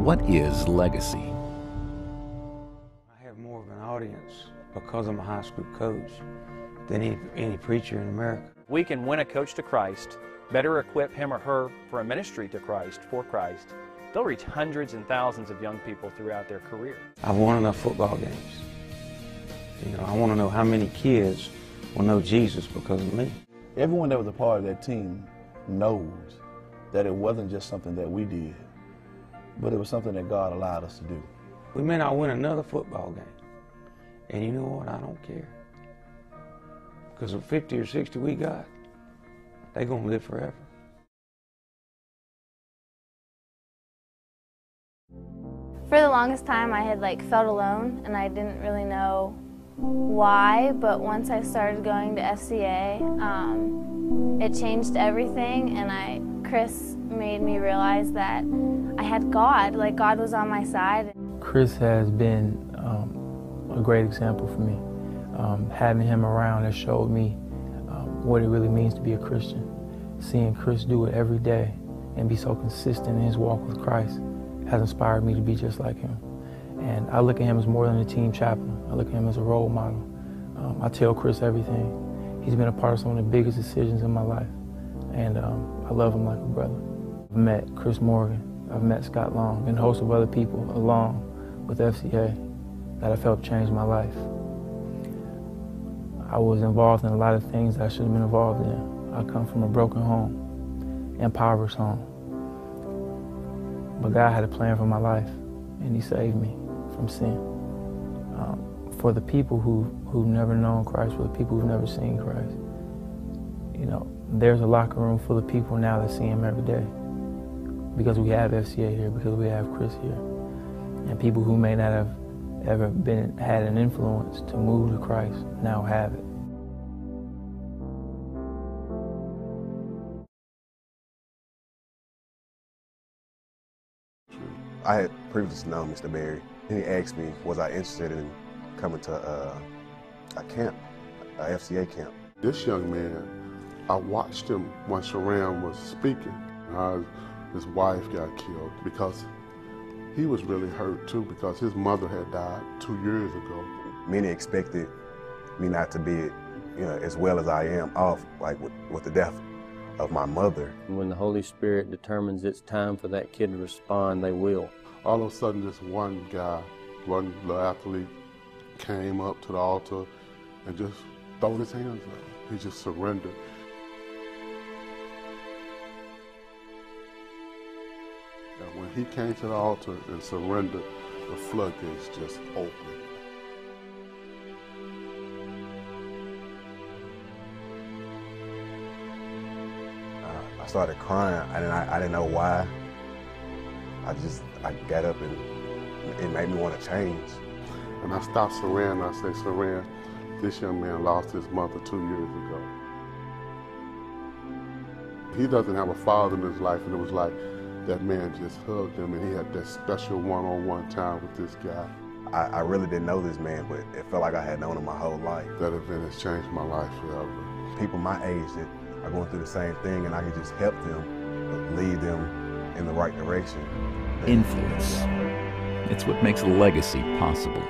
What is legacy? I have more of an audience because I'm a high school coach than any preacher in America. We can win a coach to Christ, better equip him or her for a ministry to Christ, for Christ. They'll reach hundreds and thousands of young people throughout their career. I've won enough football games. I want to know how many kids will know Jesus because of me. Everyone that was a part of that team knows that it wasn't just something that we did, but it was something that God allowed us to do. We may not win another football game. And you know what? I don't care. Because the 50 or 60 we got, they're going to live forever. For the longest time, I had felt alone, and I didn't really know why, but once I started going to FCA, it changed everything, and Chris made me realize that I had God, God was on my side. Chris has been a great example for me. Having him around has showed me what it really means to be a Christian. Seeing Chris do it every day and be so consistent in his walk with Christ has inspired me to be just like him. And I look at him as more than a team chaplain. I look at him as a role model. I tell Chris everything. He's been a part of some of the biggest decisions in my life, and I love him like a brother. I've met Chris Morgan, I've met Scott Long, and a host of other people along with FCA that have helped change my life. I was involved in a lot of things that I should have been involved in. I come from a broken home, impoverished home. But God had a plan for my life, and He saved me from sin. For the people who've never known Christ, for the people who've never seen Christ, there's a locker room full of people now that see Him every day. Because we have FCA here, because we have Chris here. And people who may not have ever had an influence to move to Christ now have it. I had previously known Mr. Berry, and he asked me, was I interested in coming to a camp, a FCA camp. This young man, I watched him when Sharon was speaking, how his wife got killed, because he was really hurt too, because his mother had died 2 years ago. Many expected me not to be, as well as I am off, with the death of my mother. When the Holy Spirit determines it's time for that kid to respond, they will. All of a sudden, this one guy, one little athlete, came up to the altar and just threw his hands up. He just surrendered. And when he came to the altar and surrendered, the floodgates just opened. I started crying, and I didn't know why. I got up and it made me want to change. And I stopped Saran and I said, Saran, this young man lost his mother 2 years ago. He doesn't have a father in his life, and it was like that man just hugged him, and he had that special one-on-one time with this guy. I really didn't know this man, but it felt like I had known him my whole life. That event has changed my life forever. People my age that are going through the same thing, and I can just help them, lead them in the right direction. Influence. It's what makes legacy possible.